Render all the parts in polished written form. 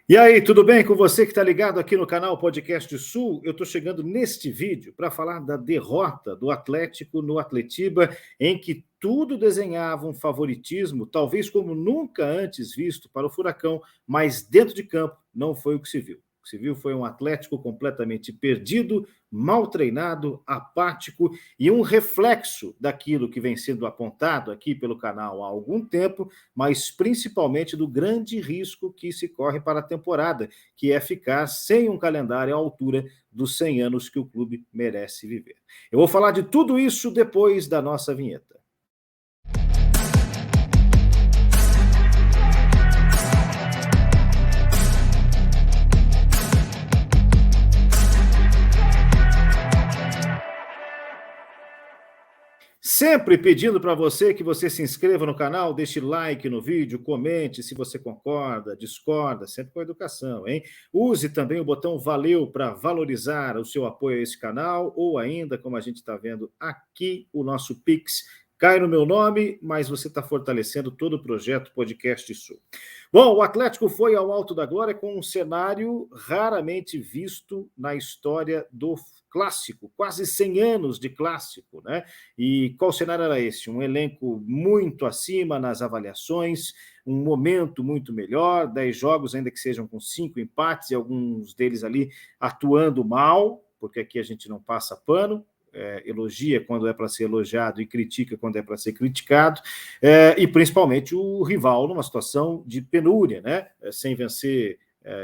E aí, tudo bem com você que está ligado aqui no canal Podcast Sul? Eu estou chegando neste vídeo para falar da derrota do Atlético no Atletiba, em que tudo desenhava um favoritismo, talvez como nunca antes visto para o Furacão, mas dentro de campo não foi o que se viu. O que se viu foi um Atlético completamente perdido, mal treinado, apático e um reflexo daquilo que vem sendo apontado aqui pelo canal há algum tempo, mas principalmente do grande risco que se corre para a temporada, que é ficar sem um calendário à altura dos 100 anos que o clube merece viver. Eu vou falar de tudo isso depois da nossa vinheta. Sempre pedindo para você que você se inscreva no canal, deixe like no vídeo, comente se você concorda, discorda, sempre com educação, hein? Use também o botão valeu para valorizar o seu apoio a esse canal, ou ainda, como a gente está vendo aqui, o nosso Pix cai no meu nome, mas você está fortalecendo todo o projeto Podcast Sul. Bom, o Atlético foi ao Alto da Glória com um cenário raramente visto na história do clássico, quase 100 anos de clássico, né? E qual cenário era esse? Um elenco muito acima nas avaliações, um momento muito melhor, 10 jogos, ainda que sejam com 5 empates, e alguns deles ali atuando mal, porque aqui a gente não passa pano, elogia quando é para ser elogiado e critica quando é para ser criticado, e principalmente o rival numa situação de penúria, né? Sem vencer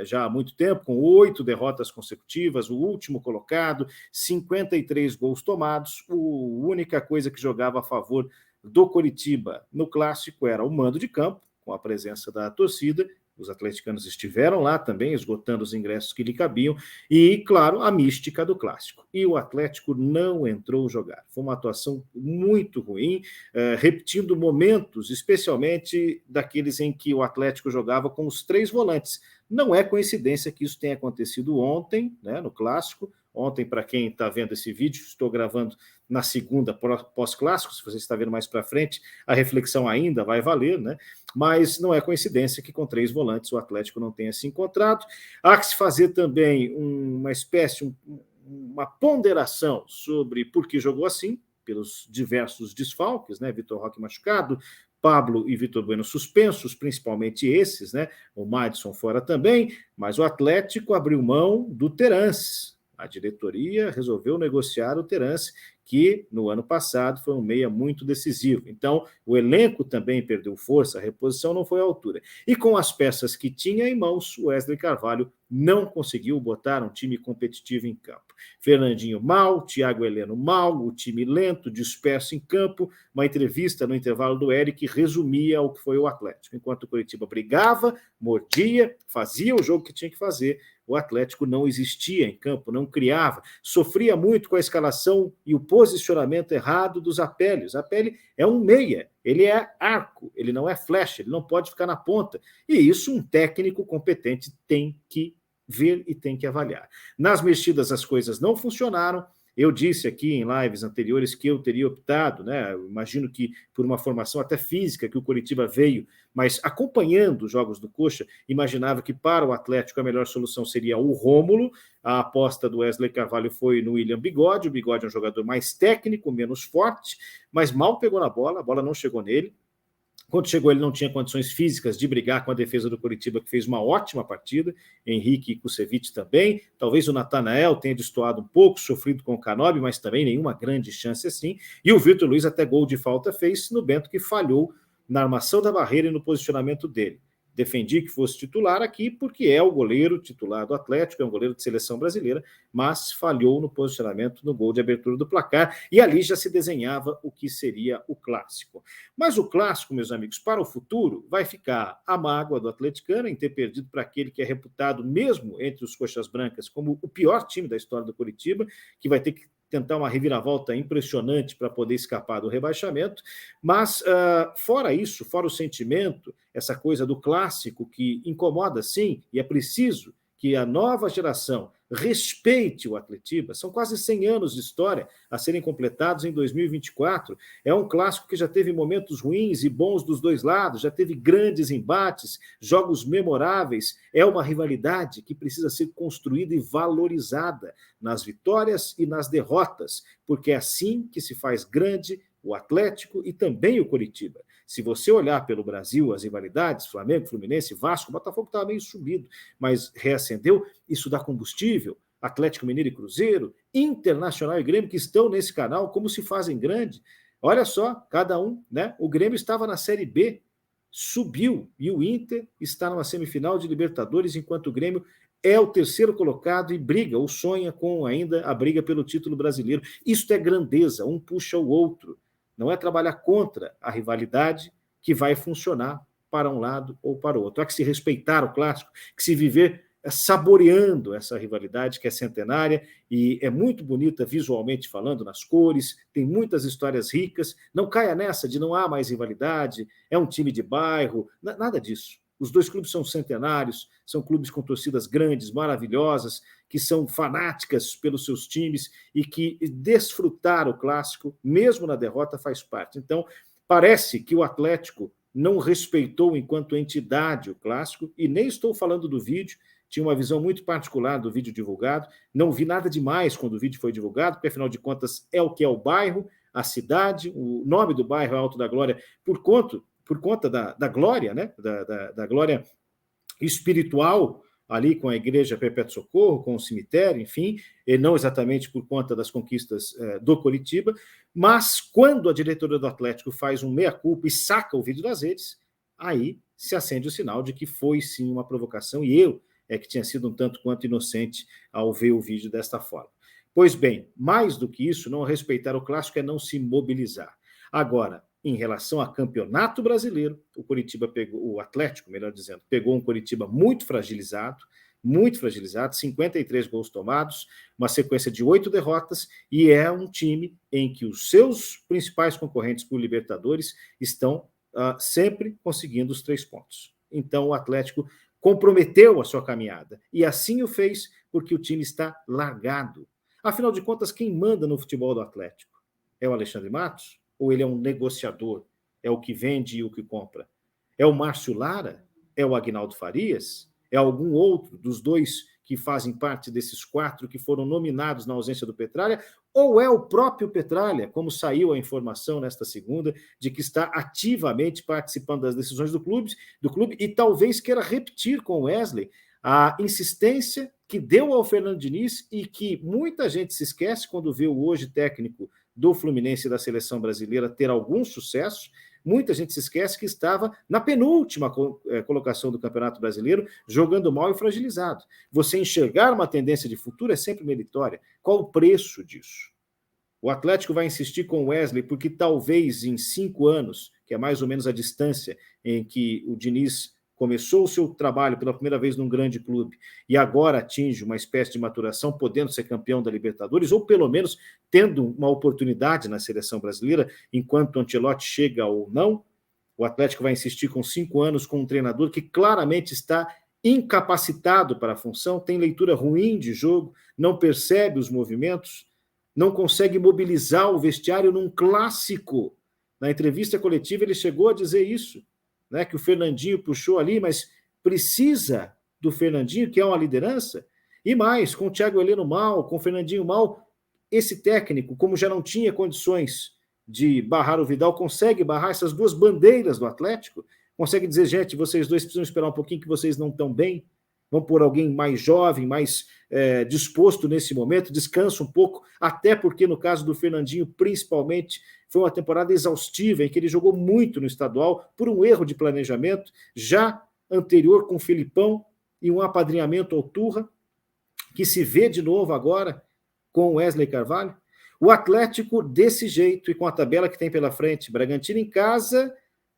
já há muito tempo, com 8 derrotas consecutivas, o último colocado, 53 gols tomados, a única coisa que jogava a favor do Coritiba no clássico era o mando de campo, com a presença da torcida. Os atleticanos estiveram lá também, esgotando os ingressos que lhe cabiam, e, claro, a mística do clássico. E o Atlético não entrou jogar. Foi uma atuação muito ruim, repetindo momentos, especialmente daqueles em que o Atlético jogava com os 3 volantes. Não é coincidência que isso tenha acontecido ontem, né, no clássico. Ontem, para quem está vendo esse vídeo, estou gravando na segunda pós-clássico, se você está vendo mais para frente, a reflexão ainda vai valer, né? Mas não é coincidência que com 3 volantes o Atlético não tenha se encontrado. Há que se fazer também uma espécie, uma ponderação sobre por que jogou assim, pelos diversos desfalques, né? Vitor Roque machucado, Pablo e Vitor Bueno suspensos, principalmente esses, né? O Madison fora também, mas o Atlético abriu mão do Terence. A diretoria resolveu negociar o Terence, que no ano passado foi um meia muito decisivo. Então, o elenco também perdeu força, a reposição não foi à altura. E com as peças que tinha em mãos, o Wesley Carvalho não conseguiu botar um time competitivo em campo. Fernandinho mal, Thiago Heleno mal, o time lento, disperso em campo. Uma entrevista no intervalo do Eric resumia o que foi o Atlético. Enquanto o Coritiba brigava, mordia, fazia o jogo que tinha que fazer, o Atlético não existia em campo, não criava, sofria muito com a escalação e o posicionamento errado do Zapelli. O Zapelli é um meia, ele é arco, ele não é flecha, ele não pode ficar na ponta. E isso um técnico competente tem que ver e tem que avaliar. Nas mexidas as coisas não funcionaram. Eu disse aqui em lives anteriores que eu teria optado, né? Eu imagino que por uma formação até física que o Coritiba veio, mas acompanhando os jogos do Coxa, imaginava que para o Atlético a melhor solução seria o Rômulo. A aposta do Wesley Carvalho foi no William Bigode. O Bigode é um jogador mais técnico, menos forte, mas mal pegou na bola, a bola não chegou nele. Quando chegou, ele não tinha condições físicas de brigar com a defesa do Coritiba, que fez uma ótima partida. Henrique e Kusevich também. Talvez o Natanael tenha destoado um pouco, sofrido com o Canobi, mas também nenhuma grande chance assim. E o Vitor Luiz até gol de falta fez no Bento, que falhou na armação da barreira e no posicionamento dele. Defendi que fosse titular aqui, porque é o goleiro titular do Atlético, é um goleiro de seleção brasileira, mas falhou no posicionamento no gol de abertura do placar, e ali já se desenhava o que seria o clássico. Mas o clássico, meus amigos, para o futuro, vai ficar a mágoa do atleticano em ter perdido para aquele que é reputado, mesmo entre os coxas brancas, como o pior time da história do Coritiba, que vai ter que tentar uma reviravolta impressionante para poder escapar do rebaixamento, mas fora isso, fora o sentimento, essa coisa do clássico que incomoda sim, e é preciso que a nova geração respeite o Atletiba. São quase 100 anos de história a serem completados em 2024. É um clássico que já teve momentos ruins e bons dos dois lados, já teve grandes embates, jogos memoráveis. É uma rivalidade que precisa ser construída e valorizada nas vitórias e nas derrotas, porque é assim que se faz grande o Atlético e também o Coritiba. Se você olhar pelo Brasil, as rivalidades, Flamengo, Fluminense, Vasco, o Botafogo estava meio subido, mas reacendeu, isso dá combustível. Atlético Mineiro e Cruzeiro, Internacional e Grêmio, que estão nesse canal, como se fazem grande. Olha só, cada um, né? O Grêmio estava na Série B, subiu, e o Inter está numa semifinal de Libertadores, enquanto o Grêmio é o terceiro colocado e briga, ou sonha com ainda a briga pelo título brasileiro. Isto é grandeza, um puxa o outro. Não é trabalhar contra a rivalidade que vai funcionar para um lado ou para o outro. Há que se respeitar o clássico, que se viver saboreando essa rivalidade que é centenária e é muito bonita visualmente falando, nas cores, tem muitas histórias ricas. Não caia nessa de não há mais rivalidade, é um time de bairro, nada disso. Os dois clubes são centenários, são clubes com torcidas grandes, maravilhosas, que são fanáticas pelos seus times e que desfrutar o clássico, mesmo na derrota, faz parte. Então, parece que o Atlético não respeitou enquanto entidade o clássico, e nem estou falando do vídeo, tinha uma visão muito particular do vídeo divulgado, não vi nada demais quando o vídeo foi divulgado, porque afinal de contas é o que é o bairro, a cidade, o nome do bairro é Alto da Glória, por conta da glória, né? da glória espiritual ali com a igreja Perpétuo Socorro, com o cemitério, enfim, e não exatamente por conta das conquistas do Coritiba, mas quando a diretoria do Atlético faz um meia-culpa e saca o vídeo das redes, aí se acende o sinal de que foi sim uma provocação, e eu é que tinha sido um tanto quanto inocente ao ver o vídeo desta forma. Pois bem, mais do que isso, não respeitar o clássico é não se mobilizar. Agora, em relação a campeonato brasileiro, o Atlético, melhor dizendo, pegou um Coritiba muito fragilizado, 53 gols tomados, uma sequência de 8 derrotas, e é um time em que os seus principais concorrentes por Libertadores estão sempre conseguindo os 3 pontos. Então o Atlético comprometeu a sua caminhada, e assim o fez porque o time está largado. Afinal de contas, quem manda no futebol do Atlético? É o Alexandre Matos? Ou ele é um negociador? É o que vende e o que compra? É o Márcio Lara? É o Aguinaldo Farias? É algum outro dos dois que fazem parte desses 4 que foram nominados na ausência do Petralha? Ou é o próprio Petralha, como saiu a informação nesta segunda, de que está ativamente participando das decisões do clube e talvez queira repetir com o Wesley a insistência que deu ao Fernando Diniz e que muita gente se esquece quando vê o hoje técnico do Fluminense e da seleção brasileira ter algum sucesso. Muita gente se esquece que estava na penúltima colocação do Campeonato Brasileiro, jogando mal e fragilizado. Você enxergar uma tendência de futuro é sempre meritória. Qual o preço disso? O Atlético vai insistir com o Wesley porque talvez em 5 anos, que é mais ou menos a distância em que o Diniz começou o seu trabalho pela primeira vez num grande clube e agora atinge uma espécie de maturação, podendo ser campeão da Libertadores, ou pelo menos tendo uma oportunidade na seleção brasileira, enquanto o Ancelotti chega ou não, o Atlético vai insistir com 5 anos com um treinador que claramente está incapacitado para a função, tem leitura ruim de jogo, não percebe os movimentos, não consegue mobilizar o vestiário num clássico. Na entrevista coletiva ele chegou a dizer isso, né, que o Fernandinho puxou ali, mas precisa do Fernandinho, que é uma liderança, e mais, com o Thiago Heleno mal, com o Fernandinho mal, esse técnico, como já não tinha condições de barrar o Vidal, consegue barrar essas 2 bandeiras do Atlético, consegue dizer, gente, vocês dois precisam esperar um pouquinho que vocês não estão bem, vão por alguém mais jovem, mais disposto nesse momento, descansa um pouco, até porque no caso do Fernandinho, principalmente, foi uma temporada exaustiva, em que ele jogou muito no estadual, por um erro de planejamento, já anterior com o Filipão, e um apadrinhamento ao Turra, que se vê de novo agora com o Wesley Carvalho. O Atlético, desse jeito, e com a tabela que tem pela frente, Bragantino em casa,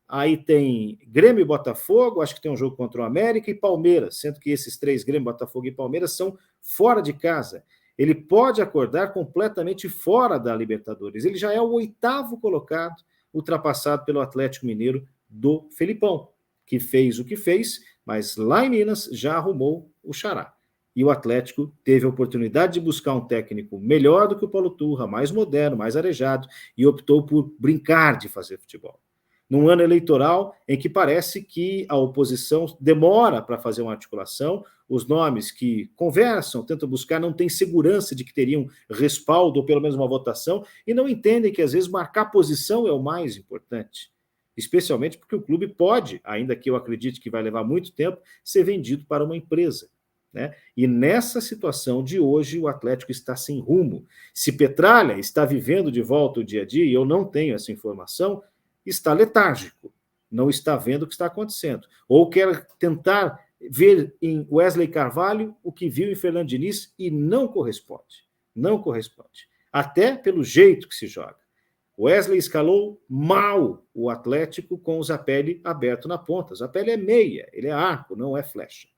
aí tem Grêmio e Botafogo, acho que tem um jogo contra o América, e Palmeiras, sendo que esses 3, Grêmio, Botafogo e Palmeiras, são fora de casa. Ele pode acordar completamente fora da Libertadores. Ele já é o 8º colocado, ultrapassado pelo Atlético Mineiro do Felipão, que fez o que fez, mas lá em Minas já arrumou o xará. E o Atlético teve a oportunidade de buscar um técnico melhor do que o Paulo Turra, mais moderno, mais arejado, e optou por brincar de fazer futebol. Num ano eleitoral em que parece que a oposição demora para fazer uma articulação, os nomes que conversam, tentam buscar, não têm segurança de que teriam respaldo ou pelo menos uma votação, e não entendem que às vezes marcar posição é o mais importante. Especialmente porque o clube pode, ainda que eu acredite que vai levar muito tempo, ser vendido para uma empresa. Né? E nessa situação de hoje, o Atlético está sem rumo. Se Petralha está vivendo de volta o dia a dia, e eu não tenho essa informação, está letárgico, não está vendo o que está acontecendo. Ou quer tentar ver em Wesley Carvalho o que viu em Fernando Diniz e não corresponde. Não corresponde. Até pelo jeito que se joga. Wesley escalou mal o Atlético com o Zapelli aberto na ponta. O Zapelli é meia, ele é arco, não é flecha.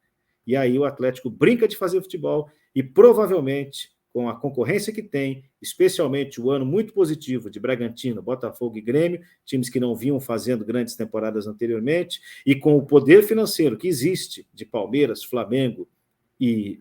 E aí o Atlético brinca de fazer futebol e provavelmente, com a concorrência que tem, especialmente o ano muito positivo de Bragantino, Botafogo e Grêmio, times que não vinham fazendo grandes temporadas anteriormente, e com o poder financeiro que existe de Palmeiras, Flamengo e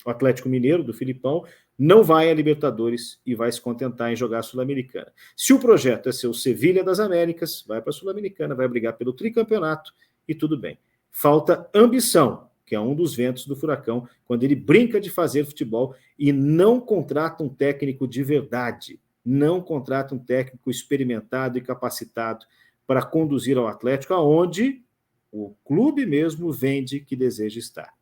o Atlético Mineiro, do Filipão, não vai à Libertadores e vai se contentar em jogar a Sul-Americana. Se o projeto é ser o Sevilha das Américas, vai para a Sul-Americana, vai brigar pelo tricampeonato e tudo bem. Falta ambição, que é um dos ventos do furacão, quando ele brinca de fazer futebol e não contrata um técnico de verdade, não contrata um técnico experimentado e capacitado para conduzir ao Atlético, aonde o clube mesmo vende que deseja estar.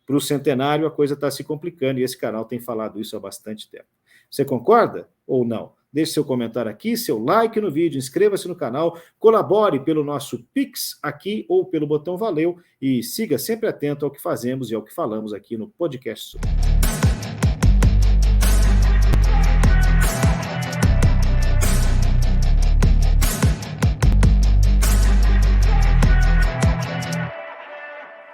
Para o Centenário, a coisa está se complicando e esse canal tem falado isso há bastante tempo. Você concorda ou não? Deixe seu comentário aqui, seu like no vídeo, inscreva-se no canal, colabore pelo nosso Pix aqui ou pelo botão Valeu e siga sempre atento ao que fazemos e ao que falamos aqui no Podcast Sul.